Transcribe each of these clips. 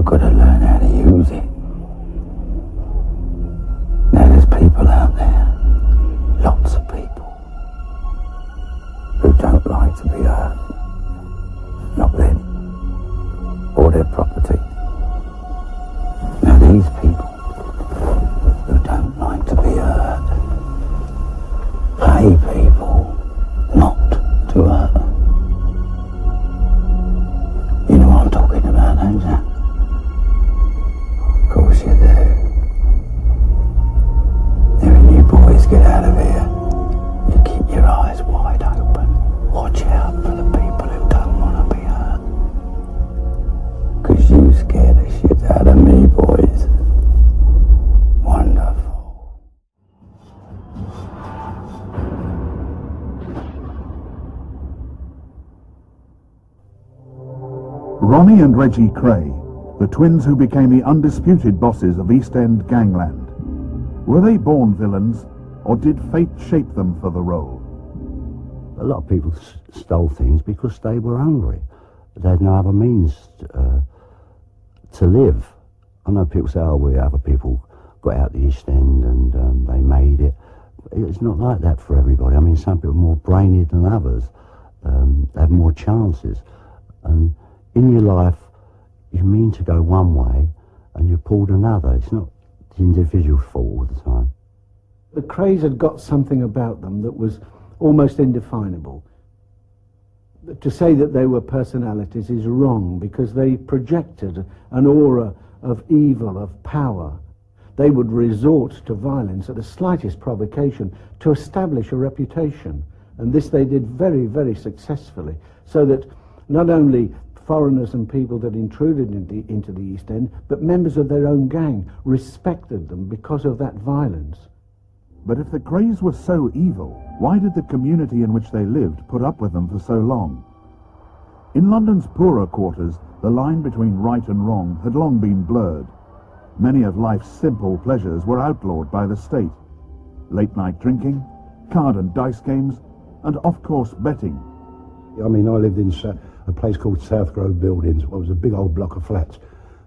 got to learn how to use it. Now there's people out there, lots of people, who don't like to be hurt. Not them, or their property. Now these people, who don't like to be hurt, pay people not to hurt them. You know what I'm talking about, don't you? Of course you do. Now when you boys get out of here, you keep your eyes wide open. Watch out for the people who don't want to be hurt. 'Cause you scare the shit out of me, boys. Wonderful. Ronnie and Reggie Kray, the twins who became the undisputed bosses of East End gangland. Were they born villains, or did fate shape them for the role? A lot of people stole things because they were hungry. They had no other means to live. I know people say, oh, we other people got out the East End and they made it. It's not like that for everybody. I mean, some people are more brainy than others, have more chances. And in your life, you mean to go one way and you're pulled another. It's not the individual's fault all the time. The Krays had got something about them that was almost indefinable. To say that they were personalities is wrong, because they projected an aura of evil, of power. They would resort to violence at the slightest provocation to establish a reputation. And this they did very, very successfully, so that not only foreigners and people that intruded into the East End, but members of their own gang respected them because of that violence. But if the Krays were so evil, why did the community in which they lived put up with them for so long? In London's poorer quarters, the line between right and wrong had long been blurred. Many of life's simple pleasures were outlawed by the state. Late-night drinking, card and dice games, and off-course betting. I mean, I lived in a place called South Grove Buildings. It was a big old block of flats.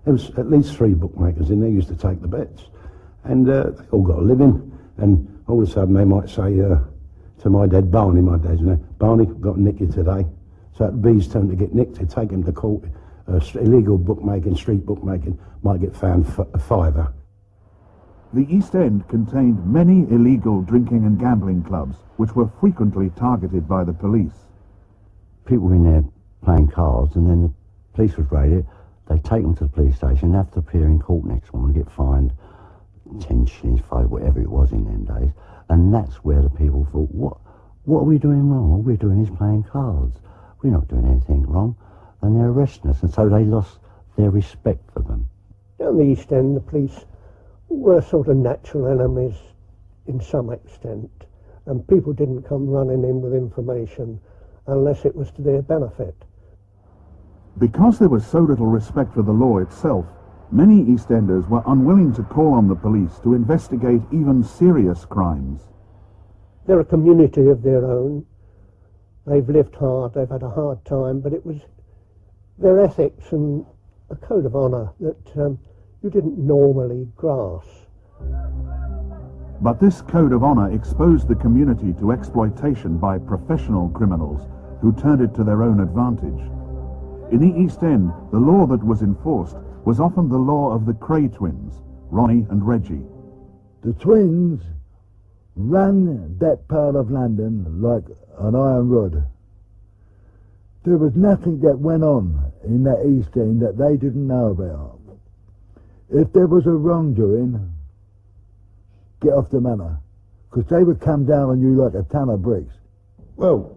There was at least 3 bookmakers in there, used to take the bets. And they all got a living. And all of a sudden they might say to my dad, Barney, my dad's name, Barney, got to nick you today. So at B's turn to get nicked, they'd take him to court. Illegal bookmaking, street bookmaking, might get found for a £5. The East End contained many illegal drinking and gambling clubs, which were frequently targeted by the police. People were in there playing cards, and then the police would raid it. They'd take them to the police station, have to appear in court next one and get fined 10 shillings, 5, whatever it was in them days. And that's where the people thought, what are we doing wrong? All we're doing is playing cards. We're not doing anything wrong. And they're arresting us, and so they lost their respect for them. Down the East End, the police were sort of natural enemies in some extent, and people didn't come running in with information unless it was to their benefit. Because there was so little respect for the law itself, many East Enders were unwilling to call on the police to investigate even serious crimes. They're a community of their own. They've lived hard, they've had a hard time, but it was their ethics and a code of honour that you didn't normally grasp. But this code of honour exposed the community to exploitation by professional criminals who turned it to their own advantage. In the East End, the law that was enforced was often the law of the Kray twins, Ronnie and Reggie. The twins ran that part of London like an iron rod. There was nothing that went on in that East End that they didn't know about. If there was a wrongdoing, get off the manor, because they would come down on you like a ton of bricks. Well,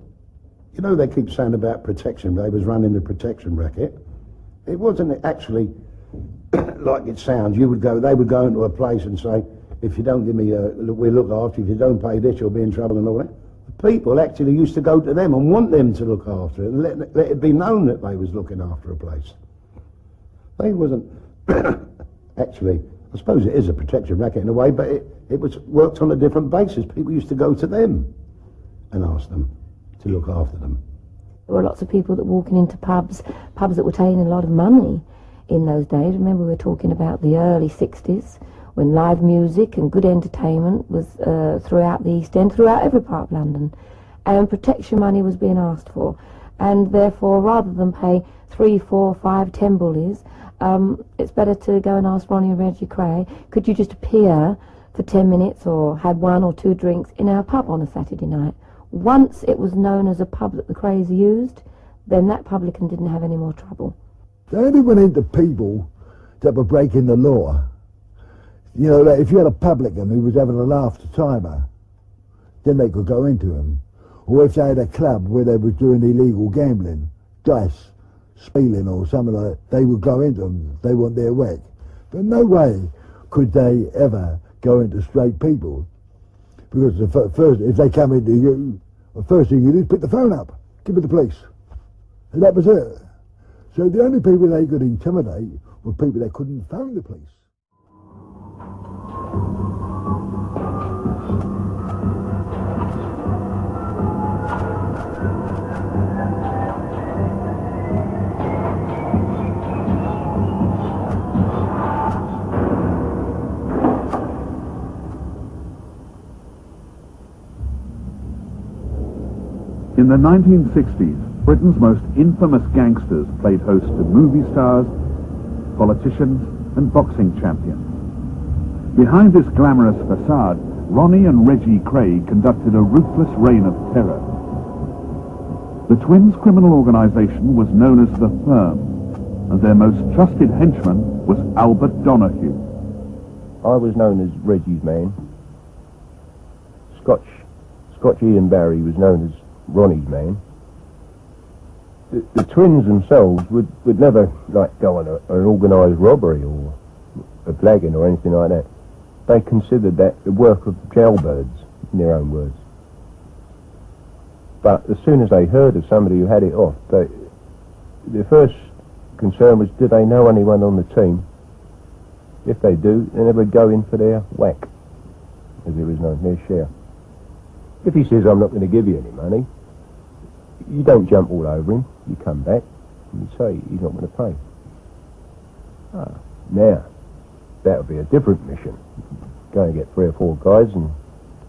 you know, they keep saying about protection. They was running the protection racket. It wasn't actually like it sounds. They would go into a place and say, if you don't give me we'll look after you. If you don't pay this, you'll be in trouble and all that. The people actually used to go to them and want them to look after it and let it be known that they was looking after a place. They wasn't actually, I suppose it is a protection racket in a way, but it was worked on a different basis. People used to go to them and ask them to look after them. There were lots of people that were walking into pubs that were taking a lot of money in those days. Remember, we were talking about the early 60s, when live music and good entertainment was throughout the East End, throughout every part of London, and protection money was being asked for. And therefore, rather than pay 3, 4, 5, 10 bullies, it's better to go and ask Ronnie and Reggie Kray, could you just appear for 10 minutes or have 1 or 2 drinks in our pub on a Saturday night? Once it was known as a pub that the Krays used, then that publican didn't have any more trouble. They only went into people that were breaking the law. You know, like if you had a publican who was having a laugh to timer, then they could go into him. Or if they had a club where they were doing illegal gambling, dice, spieling or something like that, they would go into them. They want their whack. But no way could they ever go into straight people. Because first, if they come into you, the first thing you do is pick the phone up, give it to the police. And that was it. So the only people they could intimidate were people that couldn't phone the police. In the 1960s, Britain's most infamous gangsters played host to movie stars, politicians, and boxing champions. Behind this glamorous facade, Ronnie and Reggie Kray conducted a ruthless reign of terror. The twins' criminal organization was known as The Firm, and their most trusted henchman was Albert Donahue. I was known as Reggie's man. Scotch Ian Barry was known as Ronnie's man. The twins themselves would never go on an organised robbery or a blagging or anything like that. They considered that the work of jailbirds, in their own words. But as soon as they heard of somebody who had it off, their first concern was, do they know anyone on the team? If they do, then they would go in for their whack, as it was known, their share. If he says, I'm not going to give you any money, you don't jump all over him. You come back and you say he's not going to pay. Now, that would be a different mission. Go and get 3 or 4 guys and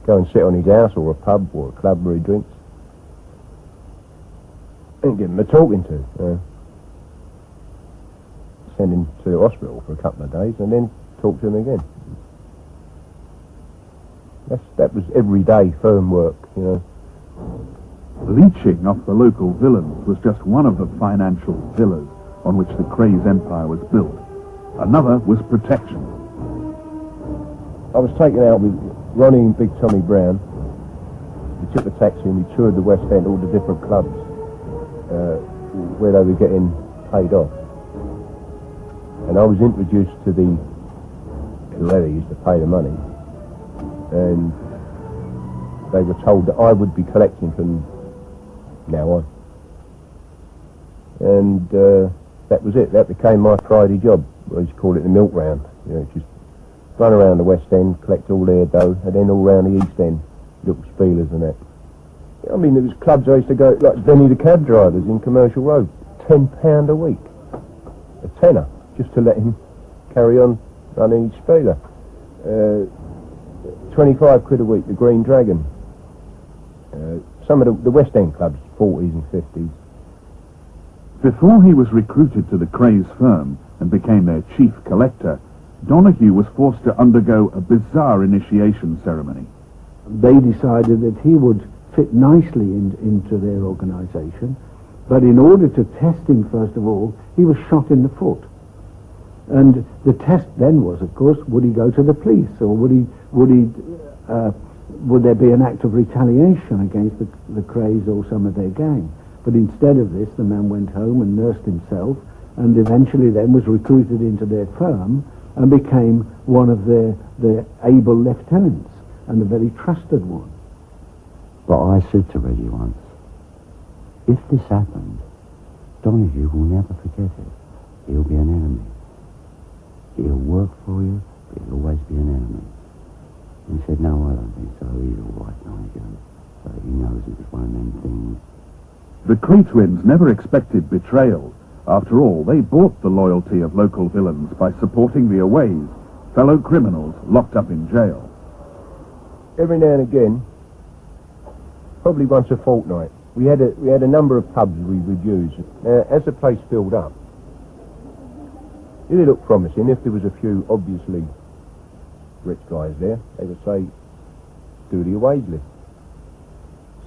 go and sit on his house or a pub or a club where he drinks and give him a talking to. Send him to the hospital for a couple of days and then talk to him again. That was everyday firm work, you know. Leeching off the local villains was just one of the financial pillars on which the Krays empire was built. Another was protection. I was taken out with Ronnie and Big Tommy Brown. We took a taxi and we toured the West End, all the different clubs where they were getting paid off. And I was introduced to the whoever used to pay the money. And they were told that I would be collecting from now on. And that was it. That became my Friday job. I used to call it the milk round. You know, just run around the West End, collect all their dough, and then all around the East End, little spielers and that. I mean, there was clubs I used to go, like Benny the cab drivers in Commercial Road, £10 a week. A tenner, just to let him carry on running his spieler. 25 quid a week, the Green Dragon. Some of the West End clubs, 40s and 50s. Before he was recruited to the Krays firm and became their chief collector, Donahue was forced to undergo a bizarre initiation ceremony. They decided that he would fit nicely into their organisation, but in order to test him, first of all, he was shot in the foot. And the test then was, of course, would he go to the police, or would there be an act of retaliation against the Krays or some of their gang? But instead of this, the man went home and nursed himself, and eventually then was recruited into their firm and became one of their able lieutenants, and a very trusted one. But I said to Reggie once, if this happened, Donahue will never forget it. He'll be an enemy. He'll work for you, but he'll always be an enemy. And he said, no, I don't think so. He's all right, Donahue. But he knows it was one of them things. The Kray twins never expected betrayal, After all, they bought the loyalty of local villains by supporting the Aways, fellow criminals locked up in jail. Every now and again, probably once a fortnight, we had a number of pubs we would use. As the place filled up, it looked promising. If there was a few obviously rich guys there, they would say, do the Aways list.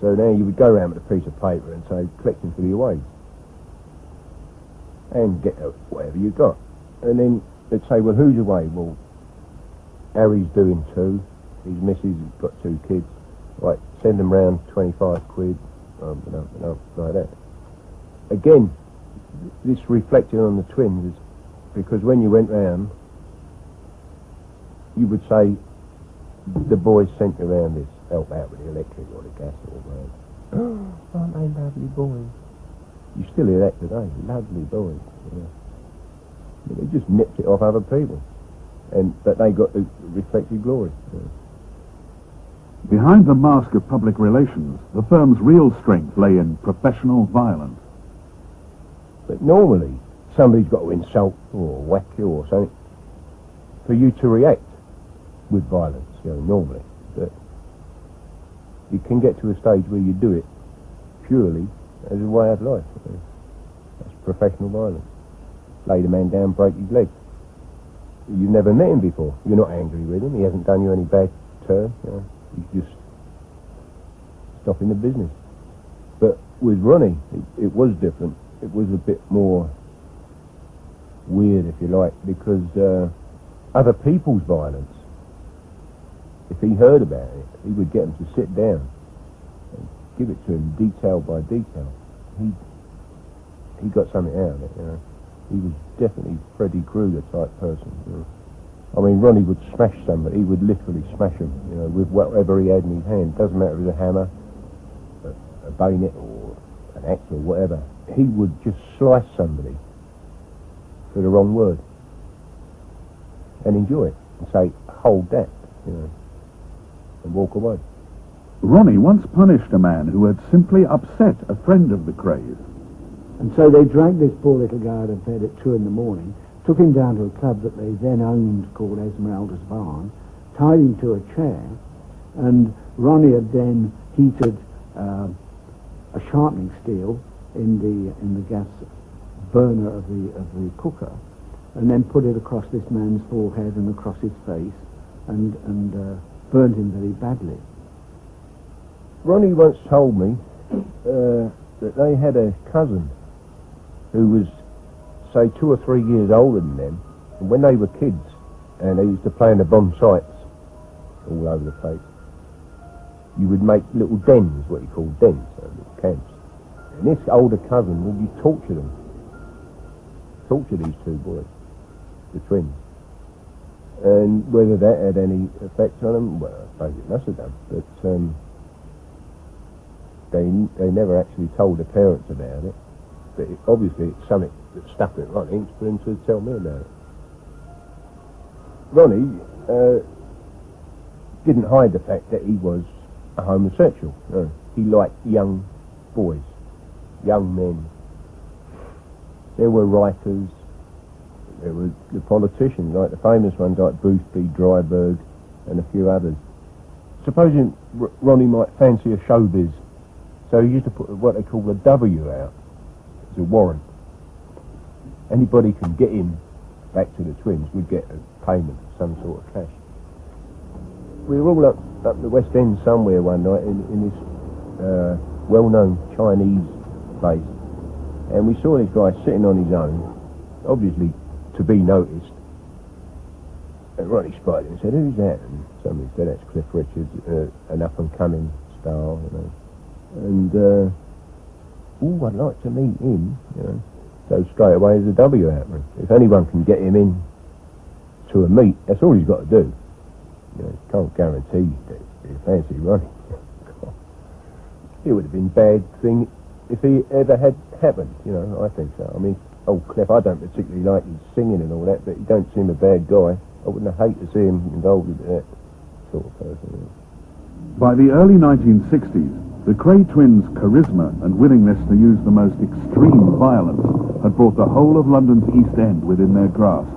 So now you would go around with a piece of paper and say, collecting for the Aways. And get whatever you got. And then they'd say, well, who's away? Well, Harry's doing 2. His missus has got 2 kids. Right, send them round 25 quid. Like that. Again, this reflected on the twins, because when you went round, you would say, the boys sent you around this, help out with the electric or the gas or whatever. Oh, aren't they lovely boys? You still hear that today, lovely boys. But they just nipped it off other people, but they got the reflected glory. Behind the mask of public relations, the firm's real strength lay in professional violence. But normally, somebody's got to insult or whack you or something for you to react with violence, normally. But you can get to a stage where you do it purely as a way of life. That's professional violence. Lay the man down, break his leg. You've never met him before. You're not angry with him. He hasn't done you any bad turn. He's just stopping the business. But with Ronnie, it was different. It was a bit more weird, if you like, because other people's violence, if he heard about it, he would get them to sit down and give it to him detail by detail. He got something out of it. He was definitely Freddy Krueger type person. I mean, Ronnie would smash somebody. He would literally smash them, with whatever he had in his hand. Doesn't matter if it was a hammer, a bayonet, or an axe, or whatever. He would just slice somebody for the wrong word and enjoy it and say, hold that, and walk away. Ronnie once punished a man who had simply upset a friend of the Krays. And so they dragged this poor little guy out of bed at 2 in the morning, took him down to a club that they then owned called Esmeralda's Barn, tied him to a chair, and Ronnie had then heated a sharpening steel in the gas burner of the cooker, and then put it across this man's forehead and across his face, and burned him very badly. Ronnie once told me that they had a cousin who was, say, 2 or 3 years older than them, and when they were kids, and they used to play in the bomb sites all over the place, you would make little dens, what you call dens, little camps. And this older cousin would torture these 2 boys, the twins. And whether that had any effect on them, well, I suppose it must have done, but they never actually told the parents about it. But obviously it's something that stuck with Ronnie for him to tell me about it. Ronnie didn't hide the fact that he was a homosexual. No. He liked young boys, young men. There were writers, there were the politicians, like the famous ones like Boothby, Dryburgh, and a few others. Supposing Ronnie might fancy a showbiz, so he used to put what they call a W out as a warrant. Anybody can get him back to the twins would get a payment of some sort of cash. We were all up the West End somewhere one night in this well-known Chinese place, and we saw this guy sitting on his own, obviously to be noticed. And Ronnie spotted him and said, "Who's that?" And somebody said, "That's Cliff Richards, an up-and-coming star, And, I'd like to meet him, So straight away there's a W out there. If anyone can get him in to a meet, that's all he's got to do. Can't guarantee that you fancy Ronnie. It would have been a bad thing if he ever had happened, I think so. I mean, Cliff, I don't particularly like his singing and all that, but he don't seem a bad guy. I wouldn't have hated to see him involved with that sort of person. By the early 1960s, the Kray twins' charisma and willingness to use the most extreme violence had brought the whole of London's East End within their grasp.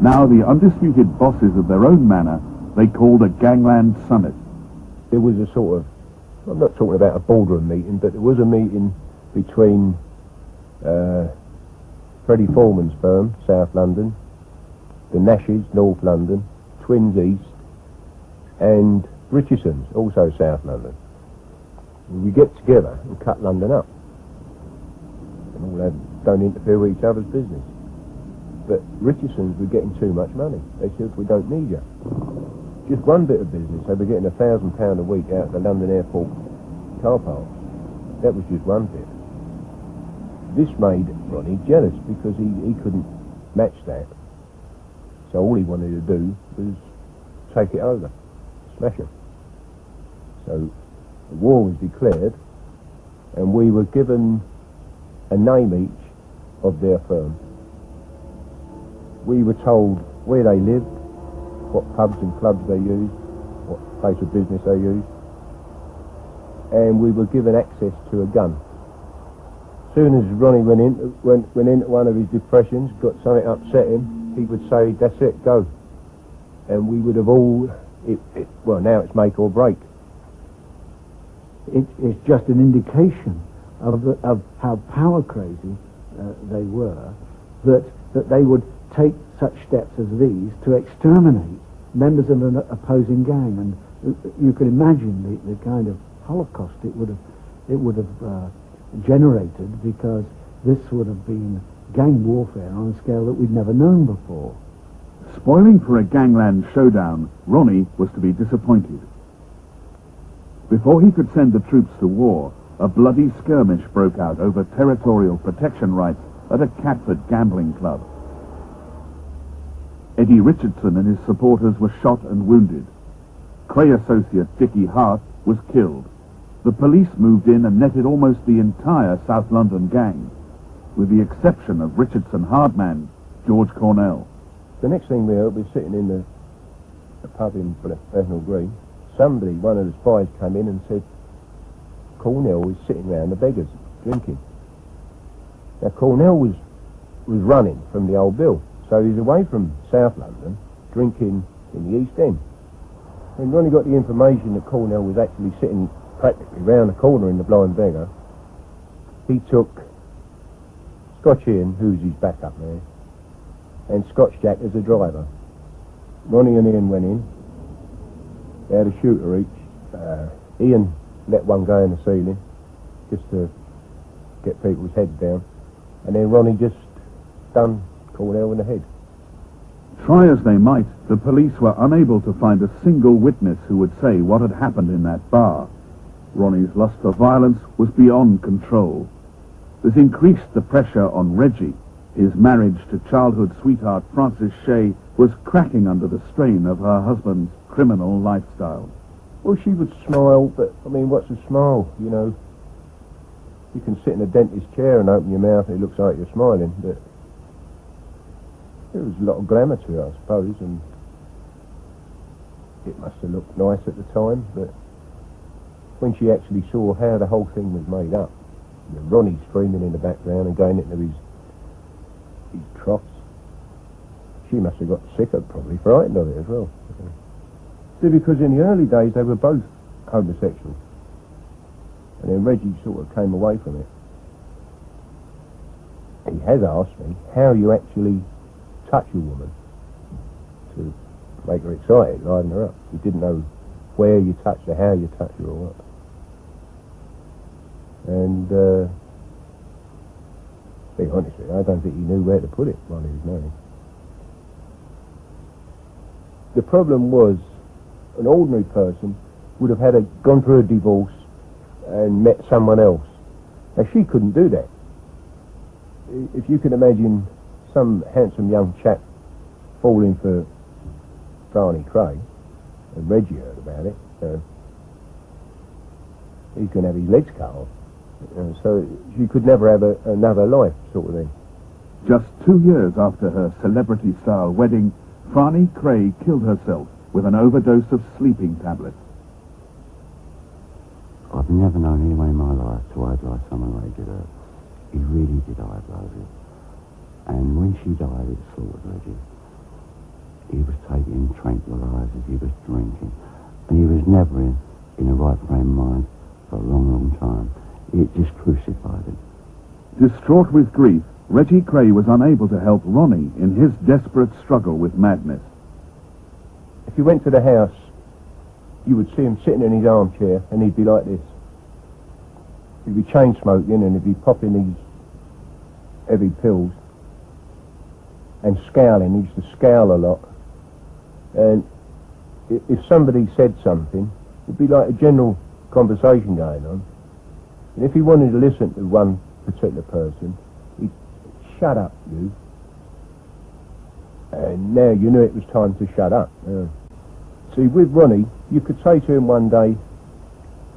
Now the undisputed bosses of their own manor, they called a gangland summit. There was a sort of, I'm not talking about a boardroom meeting, but there was a meeting between Freddie Foreman's firm, South London, the Nashes, North London, Twins East, and Richardson's, also South London. We get together and cut London up. And all that don't interfere with each other's business. But Richardson's were getting too much money. They said, we don't need you. Just one bit of business, they were getting £1,000 a week out of the London Airport car parks. That was just one bit. This made Ronnie jealous because he couldn't match that. So all he wanted to do was take it over, smash it. So the war was declared, and we were given a name each of their firm. We were told where they lived, what pubs and clubs they used, what place of business they used, and we were given access to a gun. As soon as Ronnie went into one of his depressions, got something upset him, he would say, that's it, go. And we would have all, well, now it's make or break. It's just an indication of how power crazy they were, that they would take such steps as these to exterminate members of an opposing gang. And you can imagine the kind of holocaust it would have generated, because this would have been gang warfare on a scale that we'd never known before. Spoiling for a gangland showdown, Ronnie was to be disappointed. Before he could send the troops to war, a bloody skirmish broke out over territorial protection rights at a Catford gambling club. Eddie Richardson and his supporters were shot and wounded. Kray associate Dickie Hart was killed. The police moved in and netted almost the entire South London gang, with the exception of Richardson hardman George Cornell. The next thing we heard, we were sitting in the pub in Bethnal Green. Somebody, one of the spies, came in and said, Cornell was sitting round the beggars, drinking. Now Cornell was running from the old bill, so he's away from South London, drinking in the East End. When Ronnie got the information that Cornell was actually sitting practically round the corner in the Blind Beggar, he took Scotch Ian, who's his backup man, and Scotch Jack as a driver. Ronnie and Ian went in. They had a shooter each. Ian let one go in the ceiling, just to get people's heads down, and then Ronnie just stunned Cornell in the head. Try as they might, the police were unable to find a single witness who would say what had happened in that bar. Ronnie's lust for violence was beyond control. This increased the pressure on Reggie. His marriage to childhood sweetheart Frances Shea was cracking under the strain of her husband's criminal lifestyle. Well, she would smile, but, I mean, what's a smile, you know? You can sit in a dentist's chair and open your mouth and it looks like you're smiling, but there was a lot of glamour to it, I suppose, and it must have looked nice at the time, but when she actually saw how the whole thing was made up, you know, Ronnie screaming in the background and going into his troughs, she must have got sick of, probably frightened of it as well. See, because in the early days they were both homosexual, and then Reggie sort of came away from it. He has asked me how you actually touch a woman to make her excited, liven her up. He didn't know where you touch her, how you touch her, or what. And being honest with you, I don't think he knew where to put it while he was married. The problem was, an ordinary person would have gone through a divorce and met someone else. Now, she couldn't do that. If you can imagine some handsome young chap falling for Barney Kray, and Reggie heard about it, he's going to have his legs cut off. So she could never have another life, sort of thing. Just 2 years after her celebrity-style wedding, Franny Kray killed herself with an overdose of sleeping tablets. I've never known anyone in my life to idolise someone like he did her. He really did idolise it. And when she died, it slaughtered Reggie. He was taking tranquilizers, he was drinking, and he was never in a right frame of mind for a long, long time. It just crucified him. Distraught with grief, Reggie Kray was unable to help Ronnie in his desperate struggle with madness. If you went to the house, you would see him sitting in his armchair, and he'd be like this. He'd be chain smoking, and he'd be popping these heavy pills and scowling. He used to scowl a lot. And if somebody said something, it'd be like a general conversation going on. And if he wanted to listen to one particular person, he'd shut up, you. And now you knew it was time to shut up. Yeah. See, with Ronnie, you could say to him one day,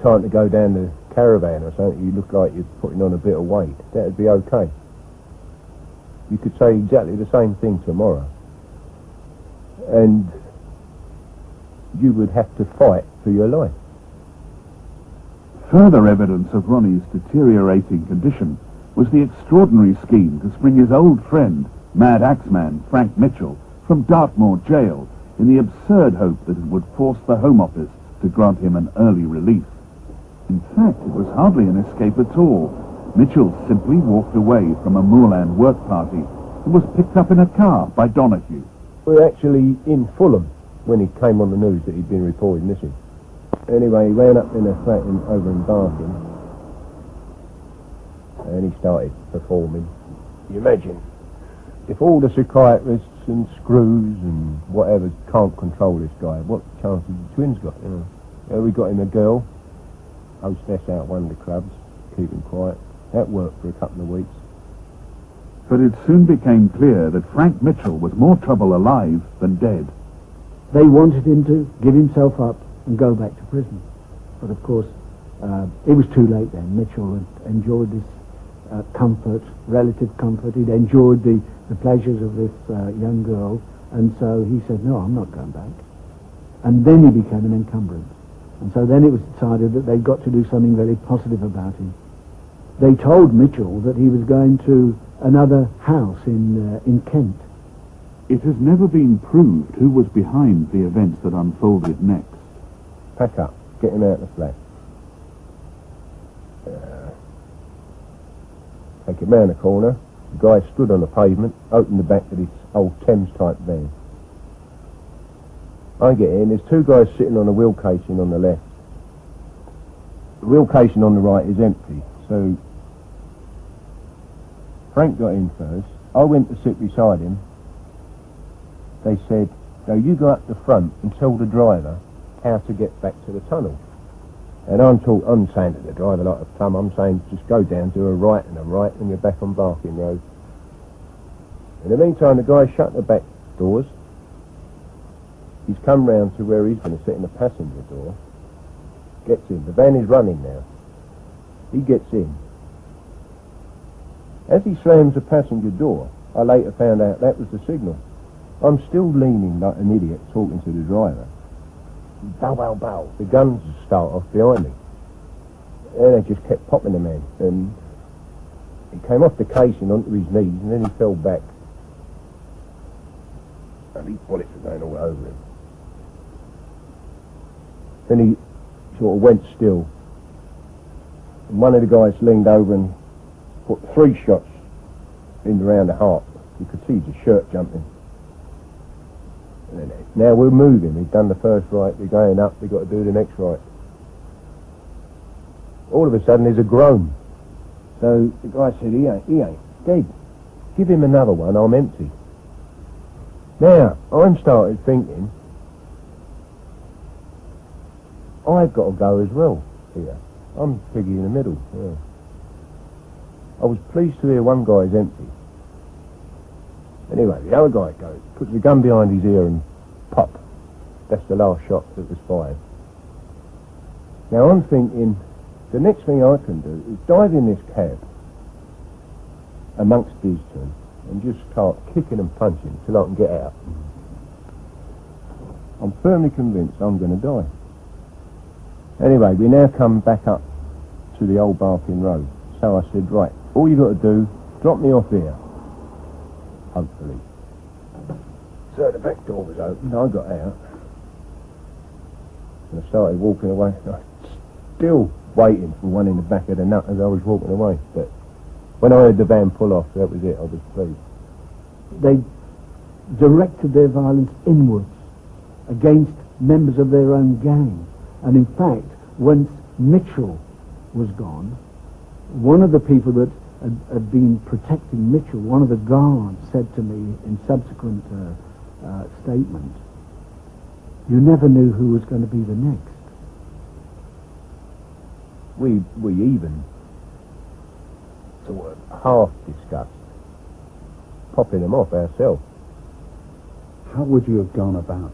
time to go down the caravan or something, you look like you're putting on a bit of weight. That'd be okay. You could say exactly the same thing tomorrow. And you would have to fight for your life. Further evidence of Ronnie's deteriorating condition was the extraordinary scheme to spring his old friend, Mad Axeman Frank Mitchell, from Dartmoor jail in the absurd hope that it would force the Home Office to grant him an early release. In fact, it was hardly an escape at all. Mitchell simply walked away from a moorland work party and was picked up in a car by Donahue. We were actually in Fulham when he came on the news that he'd been reported missing. Anyway, he ran up in a flat over in Barking, and he started performing. You imagine, if all the psychiatrists and screws and whatever can't control this guy, what chance have the twins got, you know? We got him a girl, hostess out one of the clubs, keep him quiet. That worked for a couple of weeks. But it soon became clear that Frank Mitchell was more trouble alive than dead. They wanted him to give himself up and go back to prison. But of course, it was too late then. Mitchell had enjoyed this comfort, relative comfort. He'd enjoyed the pleasures of this young girl, and so he said, no, I'm not going back. And then he became an encumbrance. And so then it was decided that they'd got to do something very positive about him. They told Mitchell that he was going to another house in Kent. It has never been proved who was behind the events that unfolded next. Pack up, get him out of the flat. Take him round the corner. The guy stood on the pavement, opened the back of this old Thames-type van. I get in, there's two guys sitting on a wheel casing on the left. The wheel casing on the right is empty, so Frank got in first. I went to sit beside him. They said, no, you go up the front and tell the driver how to get back to the tunnel. And I'm saying to the driver like a plum, I'm saying just go down, do a right, and you're back on Barking Road. In the meantime, the guy shut the back doors. He's come round to where he's going to sit in the passenger door. Gets in. The van is running now. He gets in. As he slams the passenger door, I later found out that was the signal. I'm still leaning like an idiot talking to the driver. Bow, bow, bow. The guns start off behind me. And they just kept popping the man. And he came off the casing onto his knees, and then he fell back. And these bullets were going all over him. Then he sort of went still. And one of the guys leaned over and put 3 shots in around the heart. You could see his shirt jumping. And then, now we're moving. We've done the first right. We're going up. We've got to do the next right. All of a sudden, there's a groan. So the guy said, he ain't dead. Give him another one. I'm empty. Now, I'm started thinking, I've got to go as well here. I'm piggy in the middle. Yeah. I was pleased to hear one guy's empty. Anyway, the other guy goes, puts the gun behind his ear and pop. That's the last shot that was fired. Now I'm thinking, the next thing I can do is dive in this cab amongst these two and just start kicking and punching till I can get out. I'm firmly convinced I'm going to die. Anyway, we now come back up to the old Barking Road. So I said, right, all you got to do, drop me off here. hopefully. So the back door was open, I got out, and I started walking away. Still waiting for one in the back of the nut as I was walking away, but when I heard the van pull off, that was it, I was pleased. They directed their violence inwards against members of their own gang. And in fact, once Mitchell was gone, one of the people that had been protecting Mitchell, one of the guards, said to me in subsequent statements, you never knew who was going to be the next. We even sort of half discussed popping them off ourselves. How would you have gone about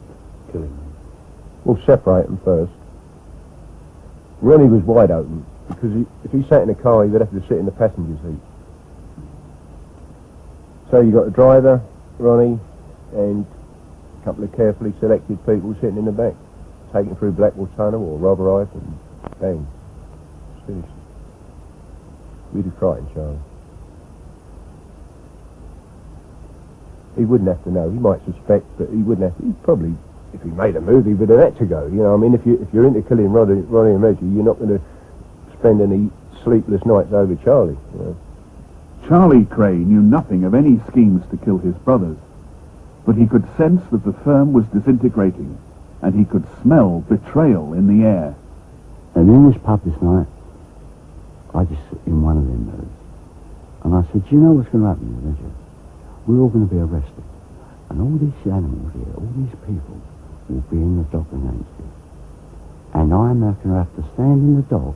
killing them? We'll separate them first. Ronnie was wide open, because if he sat in a car, he would have to sit in the passenger seat. So you got the driver, Ronnie, and a couple of carefully selected people sitting in the back, taken through Blackwall Tunnel or Rotherhithe, and bang, it's finished. We'd have frightened Charlie. He wouldn't have to know. He might suspect, but he wouldn't have to. He'd probably, if he made a movie, he would have had to go. You know, I mean, if you're into killing Ronnie and Reggie, you're not going to spend any sleepless nights over Charlie. You know? Charlie Kray knew nothing of any schemes to kill his brothers, but he could sense that the firm was disintegrating, and he could smell betrayal in the air. And in this pub this night, I just in one of them moods, and I said, do you know what's going to happen here, don't you? We're all going to be arrested, and all these animals here, all these people, will be in the dock against you. And I'm now going to have to stand in the dock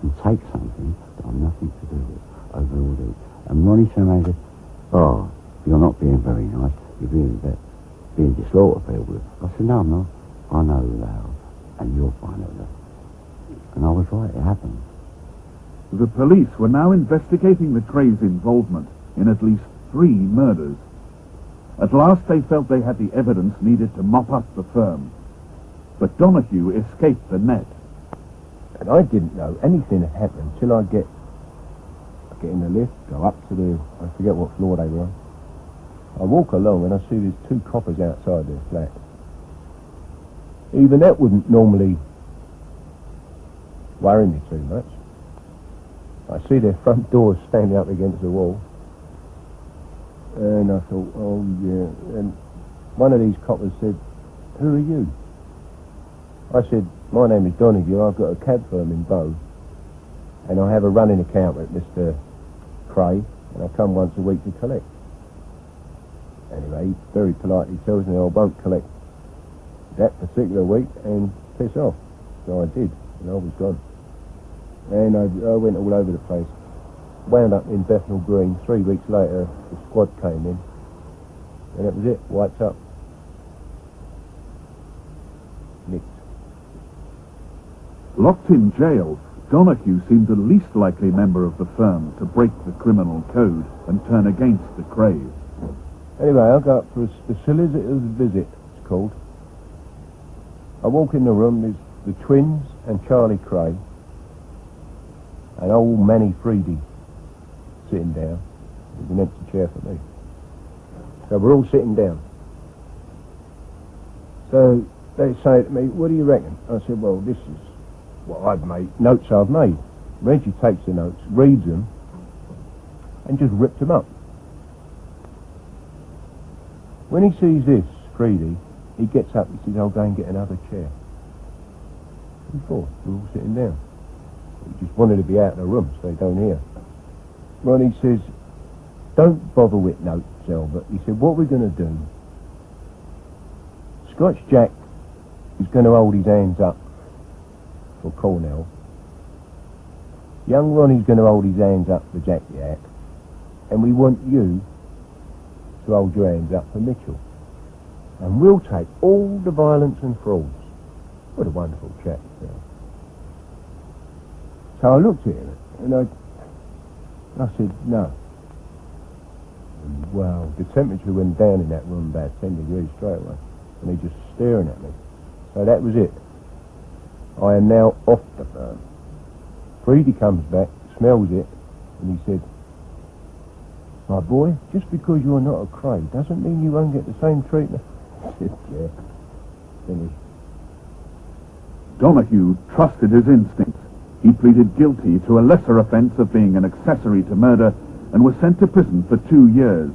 and take something that I've nothing to do with over all these. And Ronnie turned around and said, oh, you're not being very nice, you're being disloyal with. I said, no, I'm not. I know who they are, and you'll find out that. And I was right, it happened. The police were now investigating the Krays' involvement in at least 3 murders. At last they felt they had the evidence needed to mop up the firm. But Donahue escaped the net. And I didn't know anything had happened till I get in the lift, go up to I forget what floor they were on. I walk along and I see there's 2 coppers outside their flat. Even that wouldn't normally worry me too much. I see their front doors standing up against the wall. And I thought, oh yeah. And one of these coppers said, who are you? I said, my name is Donahue, I've got a cab firm in Bow, and I have a running account with Mr. Kray, and I come once a week to collect. Anyway, he very politely tells me I won't collect that particular week and piss off. So I did, and I was gone. And I went all over the place. Wound up in Bethnal Green. 3 weeks later, the squad came in, and that was it, wiped up. Nicked. Locked in jail, Donahue seemed the least likely member of the firm to break the criminal code and turn against the Krays. Anyway, I go up for the solicitor's visit, it's called. I walk in the room, there's the twins and Charlie Kray, and old Manny Freedy sitting down. There's an empty chair for me. So we're all sitting down. So they say to me, what do you reckon? I said, well, this is what I've made, notes I've made. Reggie takes the notes, reads them, and just ripped them up. When he sees this, Freedy, he gets up and says, I'll go and get another chair. Before, we're all sitting down. He just wanted to be out of the room so they don't hear. Ronnie says, don't bother with notes, Albert. He said, what we're going to do, Scotch Jack is going to hold his hands up for Cornell. Young Ronnie's going to hold his hands up for Jack Yak. And we want you to hold your hands up for Mitchell. And we'll take all the violence and frauds. What a wonderful chap. You know. So I looked at him and I said, no. And, well, the temperature went down in that room about 10 degrees straight away. And he just staring at me. So that was it. I am now off the firm. Freedy comes back, smells it, and he said, My boy, just because you're not a Kray doesn't mean you won't get the same treatment. Yeah. Finished. Donahue trusted his instincts. He pleaded guilty to a lesser offence of being an accessory to murder and was sent to prison for 2 years.